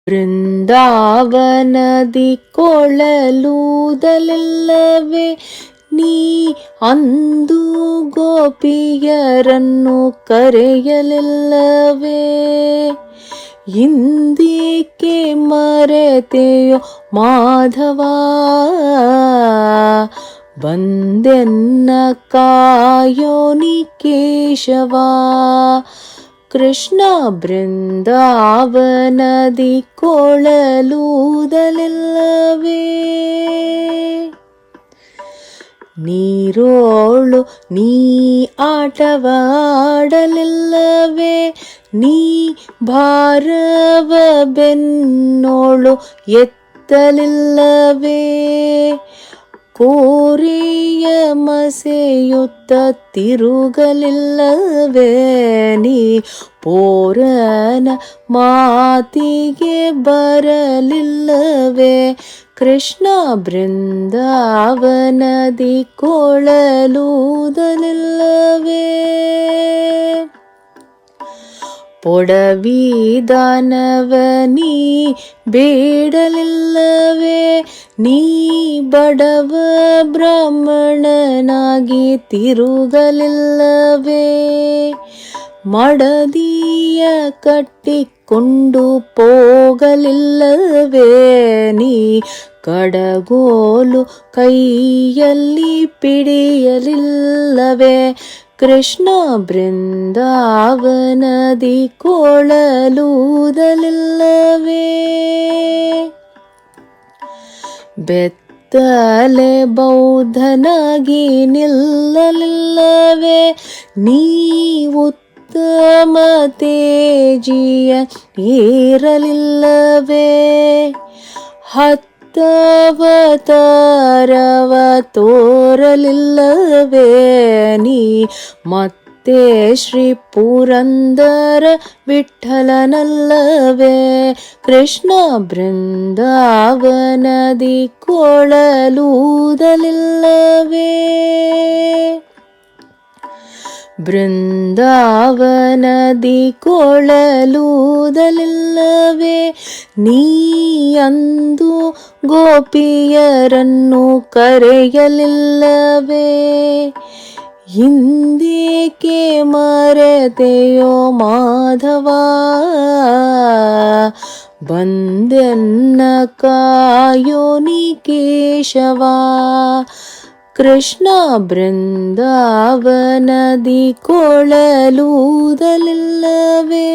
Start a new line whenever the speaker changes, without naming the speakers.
ಬೃಂದಾವನದಿ ಕೊಳಲೂದಲಿಲ್ಲವೇ ನೀ ಅಂದು ಗೋಪಿಯರನ್ನು ಕರೆಯಲಿಲ್ಲವೇ? ಇಂದಿಕೆ ಮರೆತೆಯೋ ಮಾಧವ, ಬಂದೆನ್ನ ಕಾಯೋನಿ ಕೇಶವ. ಕೃಷ್ಣ ಬೃಂದಾವನದಿ ಕೊಳಲೂದಲಿಲ್ಲವೇ? ನೀರೋಳು ನೀ ಆಟವಾಡಲಿಲ್ಲವೇ? ನೀ ಭಾರವ ಬೆನ್ನೋಳು ಎತ್ತಲಿಲ್ಲವೇ? ಕೋರೆಯ ಮಸೆಯುತ್ತ ತಿರುಗಲಿಲ್ಲವೇ? ನೀ ಪೋರನ ಮಾತಿಗೆ ಬರಲಿಲ್ಲವೇ? ಕೃಷ್ಣ ಬೃಂದಾವನದಿ ಕೊಳಲೂದಲಿಲ್ಲವೇ? ಪೊಡವಿದಾನವ ನೀ ಬೇಡಲಿಲ್ಲವೇ? ನೀ ಬಡವ ಬ್ರಾಹ್ಮಣನಾಗಿ ತಿರುಗಲಿಲ್ಲವೇ? ಮಡದಿಯ ಕಟ್ಟಿಕೊಂಡು ಹೋಗಲಿಲ್ಲವೇ? ನೀ ಕಡಗೋಲು ಕೈಯಲ್ಲಿ ಪಿಡಿಯಲಿಲ್ಲವೇ? ಕೃಷ್ಣ ಬೃಂದಾವನದಿ ಕೊಳಲೂದಲಿಲ್ಲವೇ? ಬೆತ್ತಲೆ ಬೌದ್ಧನಾಗಿ ನಿಲ್ಲಲಿಲ್ಲವೇ? ನೀ ಉತ್ತಮ ತೇಜಿಯ ಏರಲಿಲ್ಲವೇ? ಹತ್ತವತಾರವ ತೋರಲಿಲ್ಲವೇ? ನೀ ಮತ್ತೆ ಶ್ರೀ ಪುರಂದರ ವಿಠ್ಠಲನಲ್ಲವೇ? ಕೃಷ್ಣ ಬೃಂದಾವನದಿ ಕೊಳಲೂದಲಿಲ್ಲವೇ? ಬೃಂದಾವನದಿ ಕೊಳಲೂದಲಿಲ್ಲವೇ? ನೀ ಅಂದು ಗೋಪಿಯರನ್ನು ಕರೆಯಲಿಲ್ಲವೇ? ಇಂದೇಕೆ ಮರೆತೆಯೋ ಮಾಧವ, ಬಂದೆನ್ನ ಕಾಯೋನಿ ಕೇಶವ. ಕೃಷ್ಣ ಬೃಂದಾವನದಿ ಕೊಳಲೂದಲಿಲ್ಲವೇ?